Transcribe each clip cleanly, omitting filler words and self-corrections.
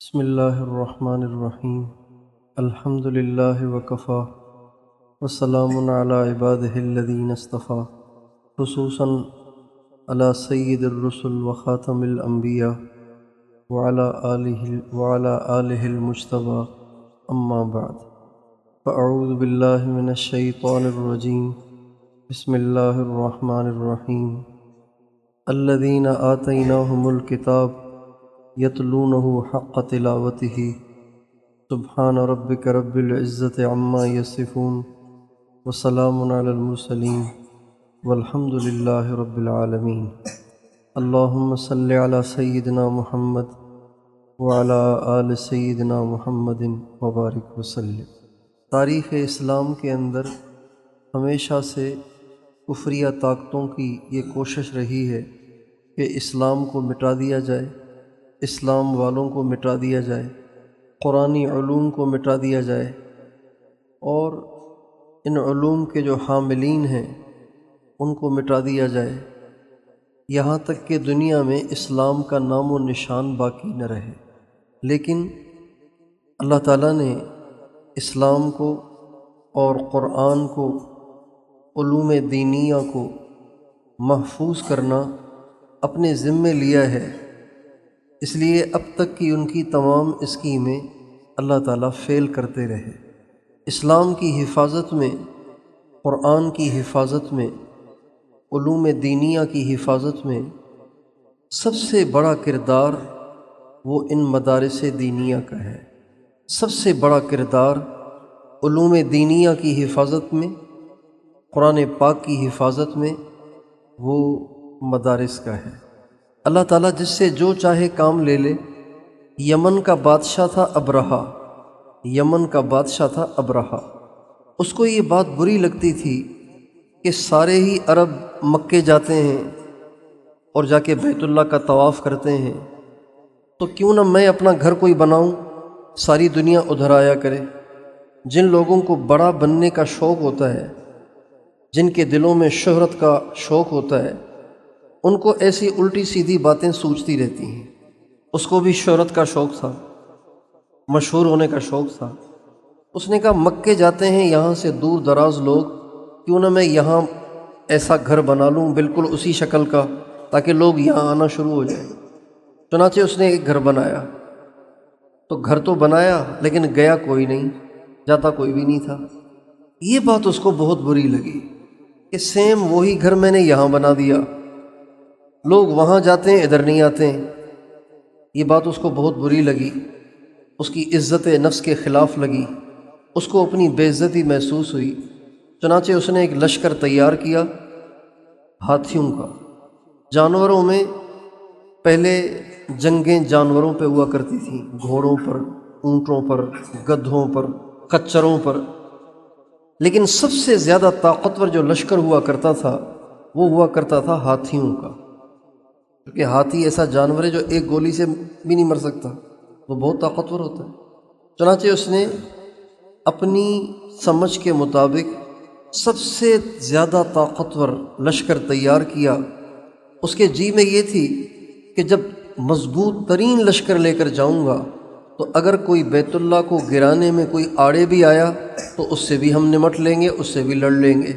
بسم اللہ الرحمن الرحیم الحمد للہ وکفا وسلام علی عبادہ الذین اصطفیٰ خصوصاً علی سید الرسل وخاتم الانبیاء وعلی آلہ المجتبیٰ اما بعد فاعوذ باللہ من الشیطان الرجیم بسم اللہ الرحمن الرحیم الذین آتیناہم الکتاب یتلونہ حق تلاوتہ سبحان ربک رب العزت عما یصفون وسلام علی المرسلین والحمد للہ رب العالمین اللہم صلی علی سیدنا محمد وعلی آل سیدنا محمد وبارک وسلم۔ تاریخ اسلام کے اندر ہمیشہ سے کفریہ طاقتوں کی یہ کوشش رہی ہے کہ اسلام کو مٹا دیا جائے، اسلام والوں کو مٹا دیا جائے، قرآنی علوم کو مٹا دیا جائے، اور ان علوم کے جو حاملین ہیں ان کو مٹا دیا جائے، یہاں تک کہ دنیا میں اسلام کا نام و نشان باقی نہ رہے۔ لیکن اللہ تعالیٰ نے اسلام کو اور قرآن کو، علوم دینیہ کو محفوظ کرنا اپنے ذمے لیا ہے، اس لیے اب تک کی ان کی تمام اسکیمیں اللہ تعالیٰ فیل کرتے رہے۔ اسلام کی حفاظت میں، قرآن کی حفاظت میں، علوم دینیہ کی حفاظت میں سب سے بڑا کردار وہ ان مدارس دینیہ کا ہے۔ سب سے بڑا کردار علوم دینیہ کی حفاظت میں، قرآن پاک کی حفاظت میں وہ مدارس کا ہے۔ اللہ تعالیٰ جس سے جو چاہے کام لے لے۔ یمن کا بادشاہ تھا ابرہہ، یمن کا بادشاہ تھا ابرہہ۔ اس کو یہ بات بری لگتی تھی کہ سارے ہی عرب مکے جاتے ہیں اور جا کے بیت اللہ کا طواف کرتے ہیں، تو کیوں نہ میں اپنا گھر کوئی بناؤں، ساری دنیا ادھر آیا کرے۔ جن لوگوں کو بڑا بننے کا شوق ہوتا ہے، جن کے دلوں میں شہرت کا شوق ہوتا ہے، ان کو ایسی الٹی سیدھی باتیں سوچتی رہتی ہیں۔ اس کو بھی شہرت کا شوق تھا، مشہور ہونے کا شوق تھا۔ اس نے کہا مکے جاتے ہیں یہاں سے دور دراز لوگ، کیوں نہ میں یہاں ایسا گھر بنا لوں بالکل اسی شکل کا، تاکہ لوگ یہاں آنا شروع ہو جائیں۔ چنانچہ اس نے ایک گھر بنایا، تو گھر تو بنایا لیکن گیا کوئی نہیں، جاتا کوئی بھی نہیں تھا۔ یہ بات اس کو بہت بری لگی کہ سیم وہی گھر میں نے یہاں بنا دیا، لوگ وہاں جاتے ہیں ادھر نہیں آتے ہیں۔ یہ بات اس کو بہت بری لگی، اس کی عزت نفس کے خلاف لگی، اس کو اپنی بے عزتی محسوس ہوئی۔ چنانچہ اس نے ایک لشکر تیار کیا ہاتھیوں کا۔ جانوروں میں پہلے جنگیں جانوروں پہ ہوا کرتی تھیں، گھوڑوں پر، اونٹوں پر، گدھوں پر، خچروں پر، لیکن سب سے زیادہ طاقتور جو لشکر ہوا کرتا تھا وہ ہوا کرتا تھا ہاتھیوں کا، کیونکہ ہاتھی ایسا جانور ہے جو ایک گولی سے بھی نہیں مر سکتا، وہ بہت طاقتور ہوتا ہے۔ چنانچہ اس نے اپنی سمجھ کے مطابق سب سے زیادہ طاقتور لشکر تیار کیا۔ اس کے جی میں یہ تھی کہ جب مضبوط ترین لشکر لے کر جاؤں گا تو اگر کوئی بیت اللہ کو گرانے میں کوئی آڑے بھی آیا تو اس سے بھی ہم نمٹ لیں گے، اس سے بھی لڑ لیں گے۔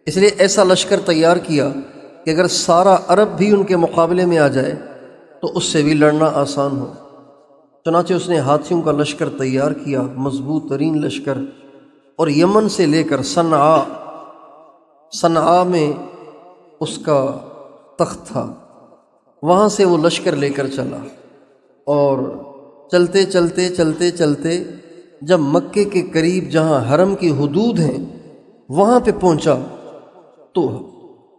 اس لیے ایسا لشکر تیار کیا کہ اگر سارا عرب بھی ان کے مقابلے میں آ جائے تو اس سے بھی لڑنا آسان ہو۔ چنانچہ اس نے ہاتھیوں کا لشکر تیار کیا، مضبوط ترین لشکر، اور یمن سے لے کر صنعاء میں اس کا تخت تھا، وہاں سے وہ لشکر لے کر چلا، اور چلتے چلتے چلتے چلتے جب مکے کے قریب جہاں حرم کی حدود ہیں وہاں پہ پہنچا تو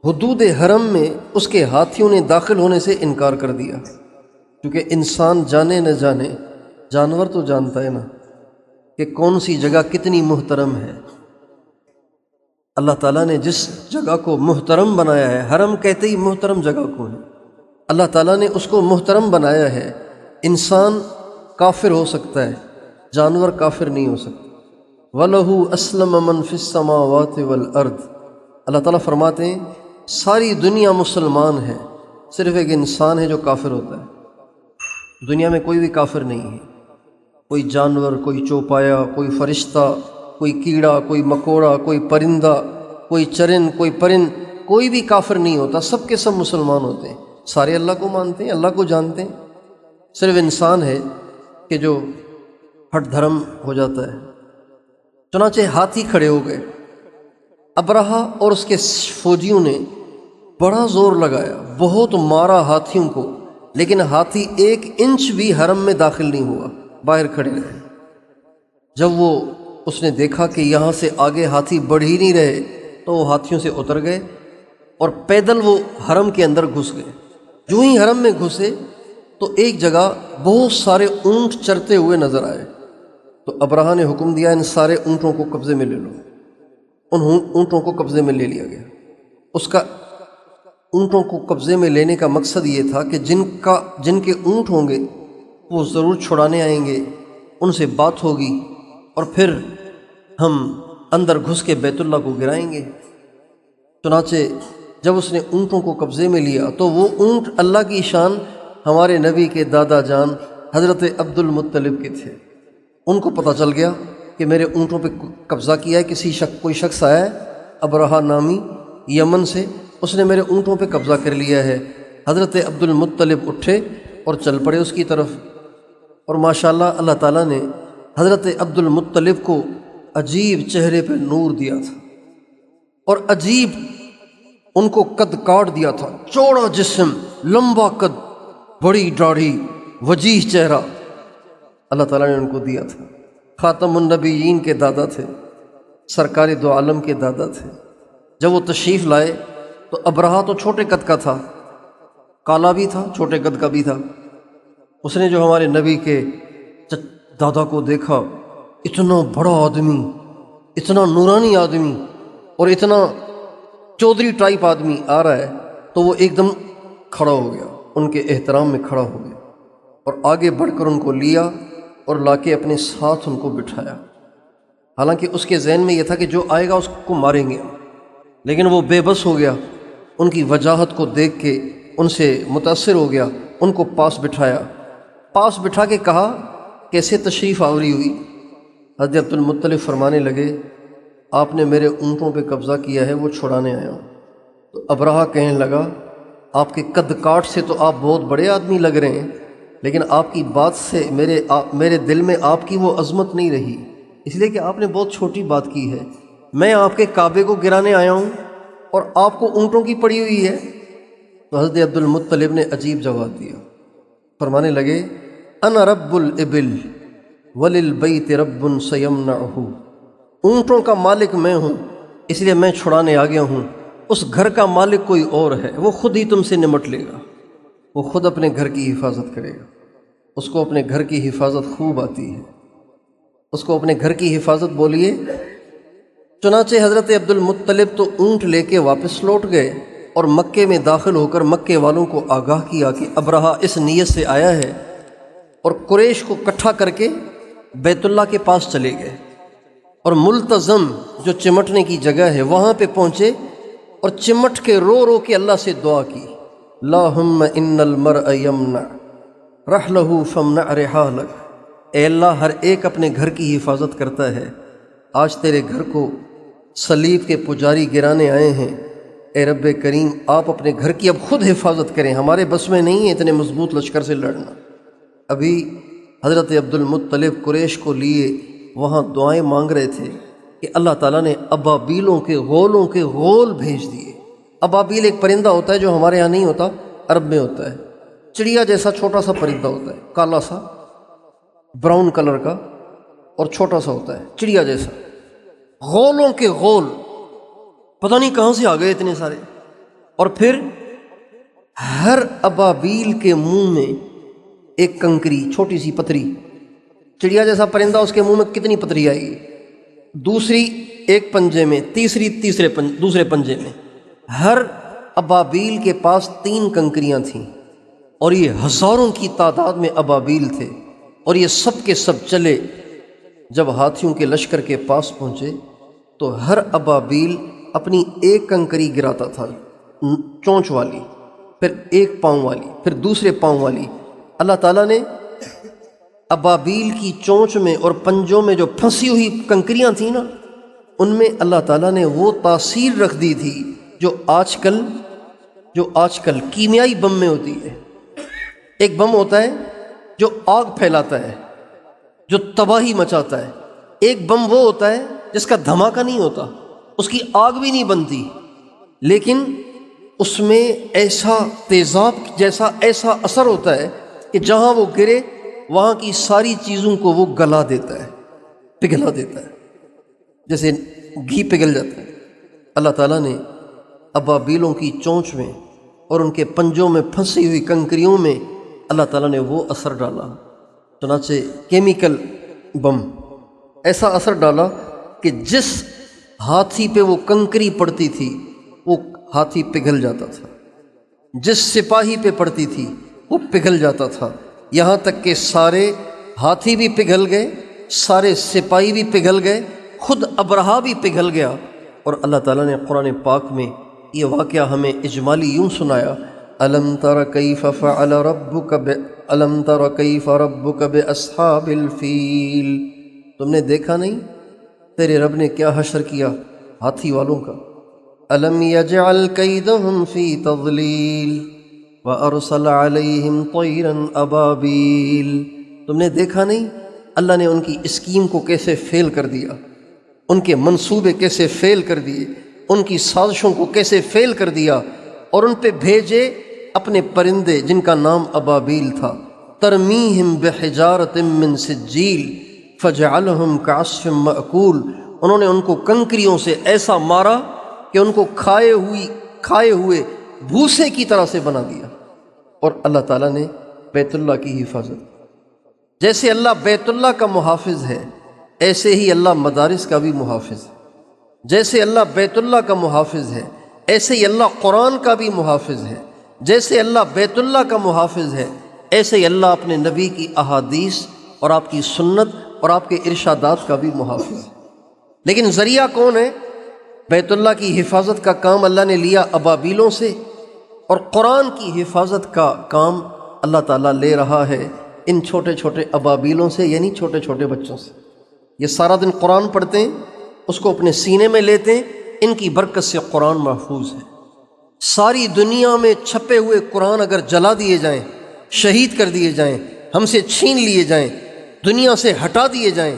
حدود حرم میں اس کے ہاتھیوں نے داخل ہونے سے انکار کر دیا، کیونکہ انسان جانے نہ جانے، جانور تو جانتا ہے نا کہ کون سی جگہ کتنی محترم ہے۔ اللہ تعالیٰ نے جس جگہ کو محترم بنایا ہے، حرم کہتے ہی محترم جگہ کو ہے، اللہ تعالیٰ نے اس کو محترم بنایا ہے۔ انسان کافر ہو سکتا ہے، جانور کافر نہیں ہو سکتا۔ وَلَهُ أَسْلَمَ مَنْ فِي السَّمَاوَاتِ وَالْأَرْضِ، اللہ تعالیٰ فرماتے ہیں ساری دنیا مسلمان ہے، صرف ایک انسان ہے جو کافر ہوتا ہے۔ دنیا میں کوئی بھی کافر نہیں ہے، کوئی جانور، کوئی چوپایا، کوئی فرشتہ، کوئی کیڑا، کوئی مکوڑا، کوئی پرندہ، کوئی چرند، کوئی پرند، کوئی بھی کافر نہیں ہوتا، سب کے سب مسلمان ہوتے ہیں، سارے اللہ کو مانتے ہیں، اللہ کو جانتے ہیں۔ صرف انسان ہے کہ جو ہٹ دھرم ہو جاتا ہے۔ چنانچہ ہاتھی کھڑے ہو گئے، ابرہہ اور اس کے فوجیوں نے بڑا زور لگایا، بہت مارا ہاتھیوں کو، لیکن ہاتھی 1 انچ بھی حرم میں داخل نہیں ہوا، باہر کھڑے رہے۔ جب اس نے دیکھا کہ یہاں سے آگے ہاتھی بڑھ ہی نہیں رہے تو وہ ہاتھیوں سے اتر گئے اور پیدل وہ حرم کے اندر گھس گئے۔ جو ہی حرم میں گھسے تو ایک جگہ بہت سارے اونٹ چرتے ہوئے نظر آئے، تو ابرہہ نے حکم دیا ان سارے اونٹوں کو قبضے میں لے لو۔ ان اونٹوں کو قبضے میں لے لیا گیا۔ اس کا اونٹوں کو قبضے میں لینے کا مقصد یہ تھا کہ جن کے اونٹ ہوں گے وہ ضرور چھڑانے آئیں گے، ان سے بات ہوگی اور پھر ہم اندر گھس کے بیت اللہ کو گرائیں گے۔ چنانچہ جب اس نے اونٹوں کو قبضے میں لیا تو وہ اونٹ اللہ کی شان ہمارے نبی کے دادا جان حضرت عبد المطلب کے تھے۔ ان کو پتہ چل گیا کہ میرے اونٹوں پہ قبضہ کیا ہے، کوئی شخص آیا ہے ابرہہ نامی یمن سے، اس نے میرے اونٹوں پہ قبضہ کر لیا ہے۔ حضرت عبد المطلب اٹھے اور چل پڑے اس کی طرف، اور ماشاءاللہ اللہ تعالیٰ نے حضرت عبد المطلب کو عجیب چہرے پہ نور دیا تھا اور عجیب ان کو قد کاٹ دیا تھا، چوڑا جسم، لمبا قد، بڑی داڑھی، وجیح چہرہ اللہ تعالیٰ نے ان کو دیا تھا۔ خاتم النبیین کے دادا تھے، سرکار دو عالم کے دادا تھے۔ جب وہ تشریف لائے تو ابرہہ تو چھوٹے قد کا تھا، کالا بھی تھا، چھوٹے قد کا بھی تھا۔ اس نے جو ہمارے نبی کے دادا کو دیکھا، اتنا بڑا آدمی، اتنا نورانی آدمی اور اتنا چودھری ٹائپ آدمی آ رہا ہے، تو وہ ایک دم کھڑا ہو گیا، ان کے احترام میں کھڑا ہو گیا اور آگے بڑھ کر ان کو لیا اور لا کے اپنے ساتھ ان کو بٹھایا۔ حالانکہ اس کے ذہن میں یہ تھا کہ جو آئے گا اس کو ماریں گے، لیکن وہ بے بس ہو گیا، ان کی وجاہت کو دیکھ کے ان سے متاثر ہو گیا، ان کو پاس بٹھایا، پاس بٹھا کے کہا کیسے تشریف آوری ہوئی؟ حضرت عبد المطلب فرمانے لگے آپ نے میرے اونٹوں پہ قبضہ کیا ہے، وہ چھڑانے آیا ہوں۔ تو ابرہہ کہنے لگا آپ کے قد کاٹ سے تو آپ بہت بڑے آدمی لگ رہے ہیں، لیکن آپ کی بات سے میرے دل میں آپ کی وہ عظمت نہیں رہی، اس لیے کہ آپ نے بہت چھوٹی بات کی ہے۔ میں آپ کے کعبے کو گرانے آیا ہوں اور آپ کو اونٹوں کی پڑی ہوئی ہے۔ تو حضرت عبد المطلب نے عجیب جواب دیا، فرمانے لگے انا رب الابل وللبیت رب سیمنعہ، اونٹوں کا مالک میں ہوں، اس لیے میں چھڑانے آ گیا ہوں، اس گھر کا مالک کوئی اور ہے، وہ خود ہی تم سے نمٹ لے گا، وہ خود اپنے گھر کی حفاظت کرے گا، اس کو اپنے گھر کی حفاظت خوب آتی ہے، اس کو اپنے گھر کی حفاظت بولیے۔ چنانچہ حضرت عبد المطلب تو اونٹ لے کے واپس لوٹ گئے اور مکے میں داخل ہو کر مکے والوں کو آگاہ کیا کہ ابرہہ اس نیت سے آیا ہے، اور قریش کو اکٹھا کر کے بیت اللہ کے پاس چلے گئے اور ملتزم جو چمٹنے کی جگہ ہے وہاں پہ پہنچے اور چمٹ کے رو رو کے اللہ سے دعا کی، اللہم ان المرء یمنع رحلہ فامنع رحالک، اے اللہ ہر ایک اپنے گھر کی حفاظت کرتا ہے، آج تیرے گھر کو صلیب کے پجاری گرانے آئے ہیں، اے رب کریم آپ اپنے گھر کی اب خود حفاظت کریں، ہمارے بس میں نہیں ہے اتنے مضبوط لشکر سے لڑنا۔ ابھی حضرت عبد المطلب قریش کو لیے وہاں دعائیں مانگ رہے تھے کہ اللہ تعالیٰ نے ابابیلوں کے غول بھیج دیے۔ ابابیل ایک پرندہ ہوتا ہے جو ہمارے ہاں نہیں ہوتا، عرب میں ہوتا ہے، چڑیا جیسا چھوٹا سا پرندہ ہوتا ہے، کالا سا، براؤن کلر کا اور چھوٹا سا ہوتا ہے، چڑیا جیسا، غولوں کے غول، پتہ نہیں کہاں سے آ گئے اتنے سارے۔ اور پھر ہر ابابیل کے منہ میں ایک کنکری، چھوٹی سی پتھری، چڑیا جیسا پرندہ اس کے منہ میں کتنی پتھری آئے گی، دوسری ایک پنجے میں، تیسری دوسرے پنجے میں، ہر ابابیل کے پاس 3 کنکریاں تھیں، اور یہ ہزاروں کی تعداد میں ابابیل تھے، اور یہ سب کے سب چلے۔ جب ہاتھیوں کے لشکر کے پاس پہنچے تو ہر ابابیل اپنی ایک کنکری گراتا تھا، چونچ والی، پھر ایک پاؤں والی، پھر دوسرے پاؤں والی۔ اللہ تعالیٰ نے ابابیل کی چونچ میں اور پنجوں میں جو پھنسی ہوئی کنکریاں تھیں نا، ان میں اللہ تعالیٰ نے وہ تاثیر رکھ دی تھی جو آج کل کیمیائی بم میں ہوتی ہے۔ ایک بم ہوتا ہے جو آگ پھیلاتا ہے، جو تباہی مچاتا ہے۔ ایک بم وہ ہوتا ہے جس کا دھماکہ نہیں ہوتا، اس کی آگ بھی نہیں بنتی، لیکن اس میں ایسا تیزاب جیسا ایسا اثر ہوتا ہے کہ جہاں وہ گرے وہاں کی ساری چیزوں کو وہ گلا دیتا ہے، پگھلا دیتا ہے، جیسے گھی پگھل جاتا ہے۔ اللہ تعالیٰ نے ابابیلوں کی چونچ میں اور ان کے پنجوں میں پھنسی ہوئی کنکریوں میں اللہ تعالیٰ نے وہ اثر ڈالا، چنانچہ کیمیکل بم ایسا اثر ڈالا کہ جس ہاتھی پہ وہ کنکری پڑتی تھی وہ ہاتھی پگھل جاتا تھا، جس سپاہی پہ پڑتی تھی وہ پگھل جاتا تھا، یہاں تک کہ سارے ہاتھی بھی پگھل گئے، سارے سپاہی بھی پگھل گئے، خود ابرہا بھی پگھل گیا۔ اور اللہ تعالیٰ نے قرآن پاک میں یہ واقعہ ہمیں اجمالی یوں سنایا، الم تر کیف فعل ربک الم تر کیف ربک باصحاب الفیل، تم نے دیکھا نہیں تیرے رب نے کیا حشر کیا ہاتھی والوں کا؟ الم یجعل کیدہم فی تضلیل وارسل علیہم طیرا ابابیل، تم نے دیکھا نہیں اللہ نے ان کی اسکیم کو کیسے فیل کر دیا، ان کے منصوبے کیسے فیل کر دیے، ان کی سازشوں کو کیسے فیل کر دیا، اور ان پہ بھیجے اپنے پرندے جن کا نام ابابیل تھا، ترمیہم بحجارۃ من سجیل فجعلہم کعصف مأکول، انہوں نے ان کو کنکریوں سے ایسا مارا کہ ان کو کھائے ہوئے بھوسے کی طرح سے بنا دیا۔ اور اللہ تعالیٰ نے بیت اللہ کی حفاظت، جیسے اللہ بیت اللہ کا محافظ ہے ایسے ہی اللہ مدارس کا بھی محافظ ہے، جیسے اللہ بیت اللہ کا محافظ ہے ایسے ہی اللہ قرآن کا بھی محافظ ہے، جیسے اللہ بیت اللہ کا محافظ ہے ایسے ہی اللہ اپنے نبی کی احادیث اور آپ کی سنت اور آپ کے ارشادات کا بھی محافظ ہے۔ لیکن ذریعہ کون ہے؟ بیت اللہ کی حفاظت کا کام اللہ نے لیا ابابیلوں سے، اور قرآن کی حفاظت کا کام اللہ تعالیٰ لے رہا ہے ان چھوٹے چھوٹے ابابیلوں سے، یعنی چھوٹے چھوٹے بچوں سے۔ یہ سارا دن قرآن پڑھتے ہیں، اس کو اپنے سینے میں لیتے ہیں، ان کی برکت سے قرآن محفوظ ہے۔ ساری دنیا میں چھپے ہوئے قرآن اگر جلا دیے جائیں، شہید کر دیے جائیں، ہم سے چھین لیے جائیں، دنیا سے ہٹا دیے جائیں،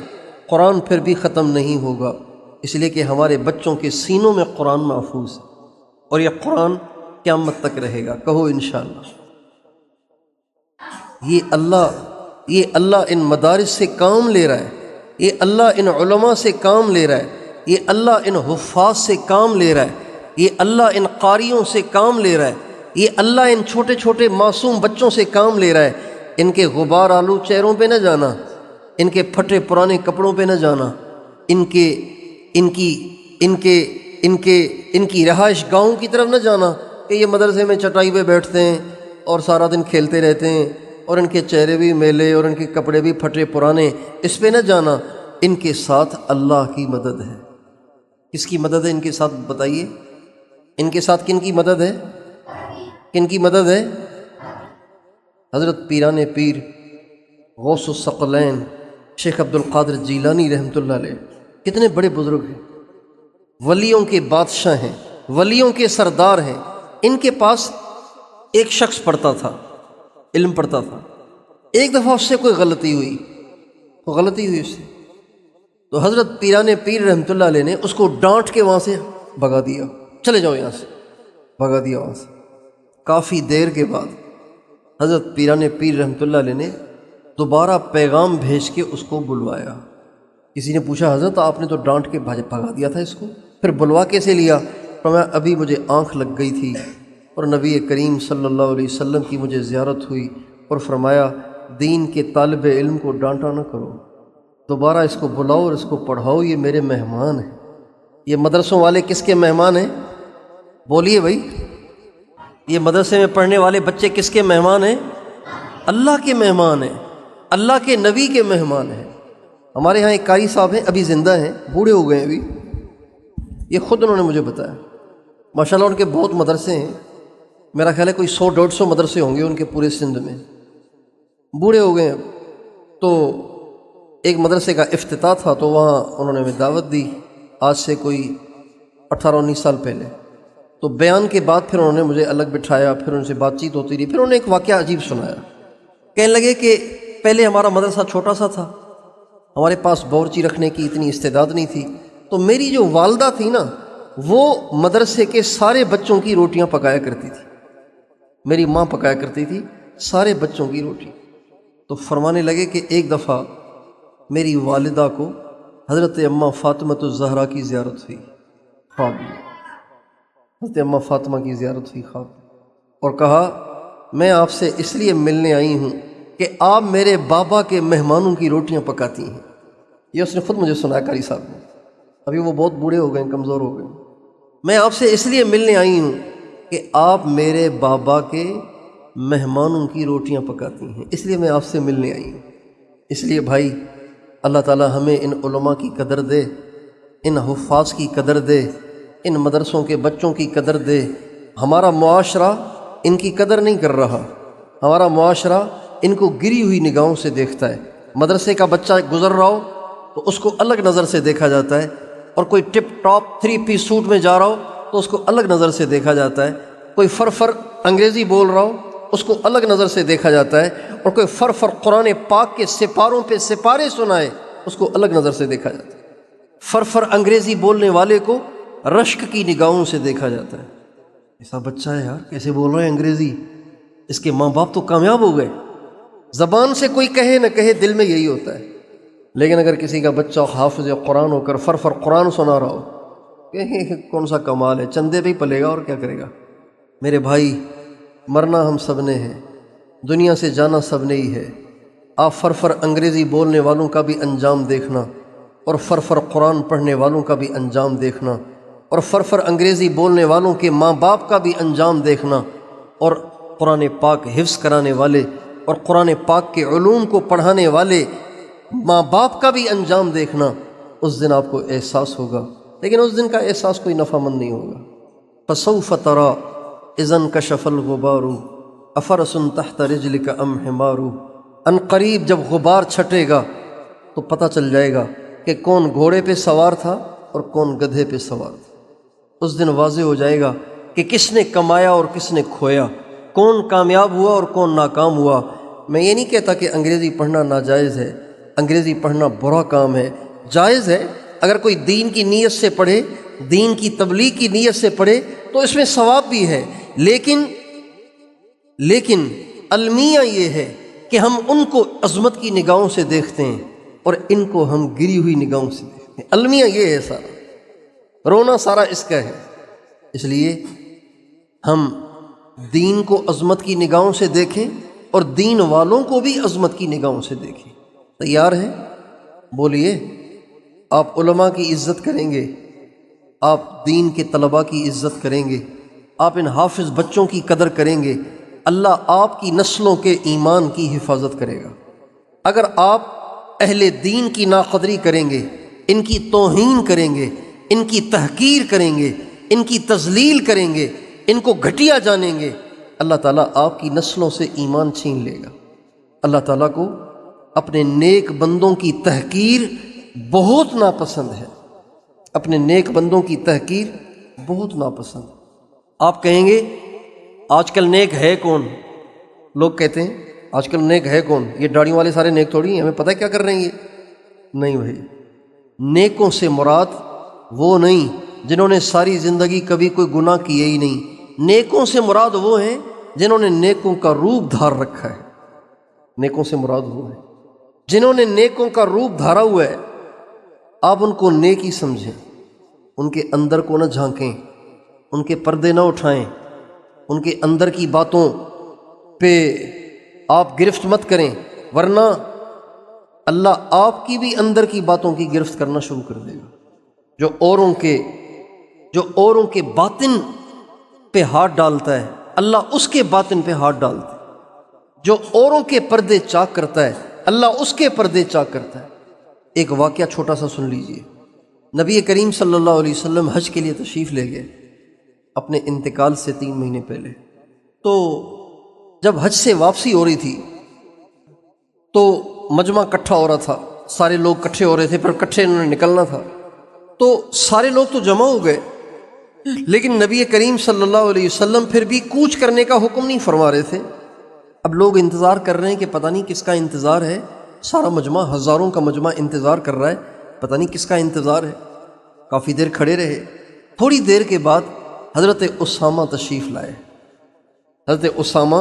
قرآن پھر بھی ختم نہیں ہوگا، اس لیے کہ ہمارے بچوں کے سینوں میں قرآن محفوظ ہے، اور یہ قرآن قیامت تک رہے گا، کہو انشاءاللہ۔ یہ اللہ ان مدارس سے کام لے رہا ہے، یہ اللہ ان علماء سے کام لے رہا ہے، یہ اللہ ان حفاظ سے کام لے رہا ہے، یہ اللہ ان قاریوں سے کام لے رہا ہے، یہ اللہ ان چھوٹے چھوٹے معصوم بچوں سے کام لے رہا ہے۔ ان کے غبار آلو چہروں پہ نہ جانا، ان کے پھٹے پرانے کپڑوں پہ نہ جانا، ان کی رہائش گاہوں کی طرف نہ جانا کہ یہ مدرسے میں چٹائی پہ بیٹھتے ہیں اور سارا دن کھیلتے رہتے ہیں اور ان کے چہرے بھی میلے اور ان کے کپڑے بھی پھٹے پرانے، اس پہ نہ جانا۔ ان کے ساتھ اللہ کی مدد ہے۔ کس کی مدد ہے ان کے ساتھ؟ بتائیے، ان کے ساتھ کن کی مدد ہے؟ کن کی مدد ہے؟ حضرت پیران پیر غوث الثقلین شیخ عبد القادر جیلانی رحمۃ اللہ علیہ، کتنے بڑے بزرگ ہیں، ولیوں کے بادشاہ ہیں، ولیوں کے سردار ہیں۔ ان کے پاس ایک شخص پڑھتا تھا، علم پڑھتا تھا، ایک دفعہ اس سے کوئی غلطی ہوئی اس سے، تو حضرت پیران پیر رحمۃ اللہ علیہ نے اس کو ڈانٹ کے وہاں سے بھگا دیا، چلے جاؤ یہاں سے، بھگا دیا وہاں سے۔ کافی دیر کے بعد حضرت پیران پیر رحمۃ اللہ علیہ نے دوبارہ پیغام بھیج کے اس کو بلوایا۔ کسی نے پوچھا حضرت آپ نے تو ڈانٹ کے بھگا دیا تھا اس کو، پھر بلوا کیسے لیا؟ فرمایا ابھی مجھے آنکھ لگ گئی تھی اور نبی کریم صلی اللہ علیہ وسلم کی مجھے زیارت ہوئی، اور فرمایا دین کے طالب علم کو ڈانٹا نہ کرو، دوبارہ اس کو بلاؤ اور اس کو پڑھاؤ، یہ میرے مہمان ہیں۔ یہ مدرسوں والے کس کے مہمان ہیں؟ بولیے بھائی، یہ مدرسے میں پڑھنے والے بچے کس کے مہمان ہیں؟ اللہ کے مہمان ہیں، اللہ کے نبی کے مہمان ہیں۔ ہمارے ہاں ایک قاری صاحب ہیں، ابھی زندہ ہیں، بوڑھے ہو گئے ہیں ابھی، یہ خود انہوں نے مجھے بتایا۔ ماشاءاللہ ان کے بہت مدرسے ہیں، میرا خیال ہے کوئی 100-150 مدرسے ہوں گے ان کے پورے سندھ میں، بوڑھے ہو گئے ہیں، تو ایک مدرسے کا افتتاح تھا، تو وہاں انہوں نے ہمیں دعوت دی، آج سے کوئی 18-19 سال پہلے۔ تو بیان کے بعد پھر انہوں نے مجھے الگ بٹھایا، پھر ان سے بات چیت ہوتی رہی، پھر انہوں نے ایک واقعہ عجیب سنایا۔ کہنے لگے کہ پہلے ہمارا مدرسہ چھوٹا سا تھا، ہمارے پاس باورچی رکھنے کی اتنی استعداد نہیں تھی، تو میری جو والدہ تھی نا، وہ مدرسے کے سارے بچوں کی روٹیاں پکایا کرتی تھی، میری ماں پکایا کرتی تھی سارے بچوں کی روٹی۔ تو فرمانے لگے کہ ایک دفعہ میری والدہ کو حضرت اماں فاطمۃ الزہرا کی زیارت ہوئی خواب میں، حضرت اماں فاطمہ کی زیارت ہوئی خواب میں، اور کہا میں آپ سے اس لیے ملنے آئی ہوں کہ آپ میرے بابا کے مہمانوں کی روٹیاں پکاتی ہیں۔ یہ اس نے خود مجھے سنایا قاری صاحب نے، ابھی وہ بہت بوڑھے ہو گئے ہیں، کمزور ہو گئے۔ میں آپ سے اس لیے ملنے آئی ہوں کہ آپ میرے بابا کے مہمانوں کی روٹیاں پکاتی ہیں، اس لیے میں آپ سے ملنے آئی ہوں۔ اس لیے بھائی، اللہ تعالی ہمیں ان علماء کی قدر دے، ان حفاظ کی قدر دے، ان مدرسوں کے بچوں کی قدر دے۔ ہمارا معاشرہ ان کی قدر نہیں کر رہا، ہمارا معاشرہ ان کو گری ہوئی نگاہوں سے دیکھتا ہے۔ مدرسے کا بچہ گزر رہا ہو تو اس کو الگ نظر سے دیکھا جاتا ہے، اور کوئی ٹپ ٹاپ 3 پیس سوٹ میں جا رہا ہو تو اس کو الگ نظر سے دیکھا جاتا ہے، کوئی فر انگریزی بول رہا ہو اس کو الگ نظر سے دیکھا جاتا ہے، اور کوئی فر قرآن پاک کے سپاروں پہ سپارے سنائے اس کو الگ نظر سے دیکھا جاتا ہے۔ فر انگریزی بولنے والے کو رشک کی نگاہوں سے دیکھا جاتا ہے، ایسا بچہ ہے یار، کیسے بول رہے ہیں انگریزی، اس کے ماں باپ تو کامیاب ہو گئے۔ زبان سے کوئی کہے نہ کہے، دل میں یہی ہوتا ہے۔ لیکن اگر کسی کا بچہ حافظ قرآن ہو کر فر قرآن سنا رہا ہو، کہ کون سا کمال ہے، چندے پہ ہی پلے گا اور کیا کرے گا۔ میرے بھائی، مرنا ہم سب نے ہے، دنیا سے جانا سب نے ہی ہے۔ آپ فر انگریزی بولنے والوں کا بھی انجام دیکھنا، اور فر قرآن پڑھنے والوں کا بھی انجام دیکھنا، اور فر انگریزی بولنے والوں کے ماں باپ کا بھی انجام دیکھنا، اور قرآن پاک حفظ کرانے والے اور قرآن پاک کے علوم کو پڑھانے والے ماں باپ کا بھی انجام دیکھنا۔ اس دن آپ کو احساس ہوگا، لیکن اس دن کا احساس کوئی نفع مند نہیں ہوگا۔ فسوف ترى اذا انکشف الغبار افرس تحت رجلک ام حمار۔ ان قریب جب غبار چھٹے گا تو پتہ چل جائے گا کہ کون گھوڑے پہ سوار تھا اور کون گدھے پہ سوار تھا۔ اس دن واضح ہو جائے گا کہ کس نے کمایا اور کس نے کھویا، کون کامیاب ہوا اور کون ناکام ہوا۔ میں یہ نہیں کہتا کہ انگریزی پڑھنا ناجائز ہے، انگریزی پڑھنا برا کام ہے، جائز ہے۔ اگر کوئی دین کی نیت سے پڑھے، دین کی تبلیغ کی نیت سے پڑھے تو اس میں ثواب بھی ہے، لیکن المیہ یہ ہے کہ ہم ان کو عظمت کی نگاہوں سے دیکھتے ہیں اور ان کو ہم گری ہوئی نگاہوں سے دیکھتے ہیں۔ المیہ یہ ہے، سارا رونا سارا اس کا ہے۔ اس لیے ہم دین کو عظمت کی نگاہوں سے دیکھیں اور دین والوں کو بھی عظمت کی نگاہوں سے دیکھیں۔ تیار ہیں؟ بولیے۔ آپ علماء کی عزت کریں گے، آپ دین کے طلباء کی عزت کریں گے، آپ ان حافظ بچوں کی قدر کریں گے، اللہ آپ کی نسلوں کے ایمان کی حفاظت کرے گا۔ اگر آپ اہل دین کی ناقدری کریں گے، ان کی توہین کریں گے، ان کی تحقیر کریں گے، ان کی تذلیل کریں گے، ان کو گھٹیا جانیں گے، اللہ تعالیٰ آپ کی نسلوں سے ایمان چھین لے گا۔ اللہ تعالیٰ کو اپنے نیک بندوں کی تحقیر بہت ناپسند ہے، اپنے نیک بندوں کی تحقیر بہت ناپسند۔ آپ کہیں گے آج کل نیک ہے کون؟ لوگ کہتے ہیں آج کل نیک ہے کون؟ یہ داڑھیوں والے سارے نیک تھوڑی ہیں، ہمیں پتہ ہے کیا کر رہے ہیں یہ۔ نہیں بھائی، نیکوں سے مراد وہ نہیں جنہوں نے ساری زندگی کبھی کوئی گناہ کیے ہی نہیں۔ نیکوں سے مراد وہ ہیں جنہوں نے نیکوں کا روپ دھار رکھا ہے۔ نیکوں سے مراد وہ ہیں جنہوں نے نیکوں کا روپ دھارا ہوا ہے۔ آپ ان کو نیک ہی سمجھیں، ان کے اندر کو نہ جھانکیں، ان کے پردے نہ اٹھائیں، ان کے اندر کی باتوں پہ آپ گرفت مت کریں، ورنہ اللہ آپ کی بھی اندر کی باتوں کی گرفت کرنا شروع کر دے گا۔ جو اوروں کے باطن پہ ہاتھ ڈالتا ہے، اللہ اس کے باطن پہ ہاتھ ڈالتا ہے۔ جو اوروں کے پردے چاک کرتا ہے، اللہ اس کے پردے چاک کرتا ہے۔ ایک واقعہ چھوٹا سا سن لیجئے۔ نبی کریم صلی اللہ علیہ وسلم حج کے لیے تشریف لے گئے اپنے انتقال سے 3 مہینے پہلے۔ تو جب حج سے واپسی ہو رہی تھی تو مجمع اکٹھا ہو رہا تھا، سارے لوگ اکٹھے ہو رہے تھے، پھر اکٹھے انہوں نے نکلنا تھا، تو سارے لوگ تو جمع ہو گئے، لیکن نبی کریم صلی اللہ علیہ وسلم پھر بھی کوچ کرنے کا حکم نہیں فرما رہے تھے۔ اب لوگ انتظار کر رہے ہیں کہ پتہ نہیں کس کا انتظار ہے، سارا مجمع، ہزاروں کا مجمع انتظار کر رہا ہے، پتہ نہیں کس کا انتظار ہے۔ کافی دیر کھڑے رہے، تھوڑی دیر کے بعد حضرت اسامہ تشریف لائے۔ حضرت اسامہ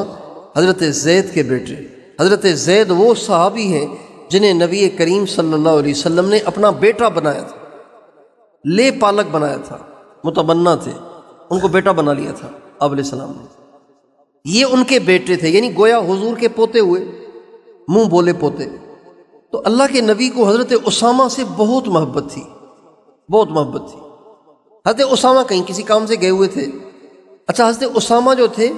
حضرت زید کے بیٹے، حضرت زید وہ صحابی ہیں جنہیں نبی کریم صلی اللہ علیہ وسلم نے اپنا بیٹا بنایا تھا، لے پالک بنایا تھا، متبنہ تھے، ان کو بیٹا بنا لیا تھا آپ علیہ السلام نے۔ یہ ان کے بیٹے تھے، یعنی گویا حضور کے پوتے ہوئے، منہ بولے پوتے۔ تو اللہ کے نبی کو حضرت اسامہ سے بہت محبت تھی، بہت محبت تھی۔ حضرت اسامہ کہیں کسی کام سے گئے ہوئے تھے۔ اچھا، حضرت اسامہ جو تھے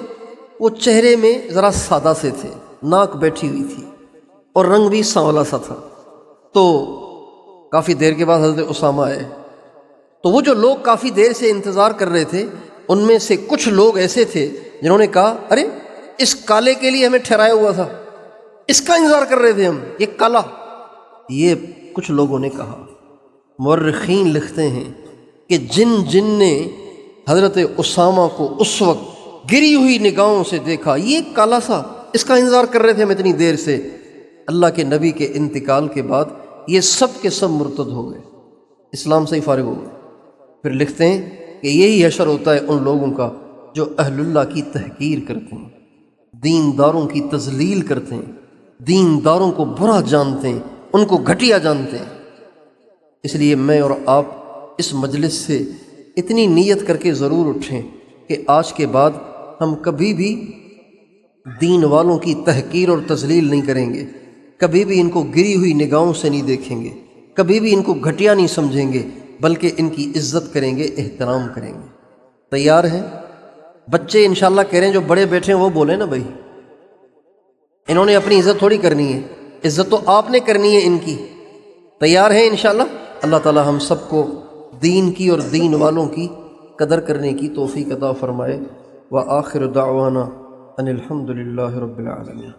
وہ چہرے میں ذرا سادہ سے تھے، ناک بیٹھی ہوئی تھی اور رنگ بھی سانولا سا تھا۔ تو کافی دیر کے بعد حضرت اسامہ آئے، تو وہ جو لوگ کافی دیر سے انتظار کر رہے تھے ان میں سے کچھ لوگ ایسے تھے جنہوں نے کہا، ارے اس کالے کے لیے ہمیں ٹھہرایا ہوا تھا، اس کا انتظار کر رہے تھے ہم، یہ کالا۔ یہ کچھ لوگوں نے کہا۔ مورخین لکھتے ہیں کہ جن نے حضرت اسامہ کو اس وقت گری ہوئی نگاہوں سے دیکھا، یہ کالا سا، اس کا انتظار کر رہے تھے ہم اتنی دیر سے، اللہ کے نبی کے انتقال کے بعد یہ سب کے سب مرتد ہو گئے، اسلام سے ہی فارغ ہو گئے۔ پھر لکھتے ہیں کہ یہی حشر ہوتا ہے ان لوگوں کا جو اہل اللہ کی تحقیر کرتے ہیں، دینداروں کی تذلیل کرتے ہیں، دینداروں کو برا جانتے ہیں، ان کو گھٹیا جانتے ہیں۔ اس لیے میں اور آپ اس مجلس سے اتنی نیت کر کے ضرور اٹھیں کہ آج کے بعد ہم کبھی بھی دین والوں کی تحقیر اور تذلیل نہیں کریں گے، کبھی بھی ان کو گری ہوئی نگاہوں سے نہیں دیکھیں گے، کبھی بھی ان کو گھٹیا نہیں سمجھیں گے، بلکہ ان کی عزت کریں گے، احترام کریں گے۔ تیار ہیں؟ بچے انشاءاللہ کہہ رہے ہیں جو بڑے بیٹھے ہیں وہ بولیں نا بھائی، انہوں نے اپنی عزت تھوڑی کرنی ہے، عزت تو آپ نے کرنی ہے ان کی۔ تیار ہیں انشاءاللہ؟ اللہ تعالی ہم سب کو دین کی اور دین والوں کی قدر کرنے کی توفیق عطا فرمائے۔ وآخر دعوانا ان الحمد للہ رب العالمین۔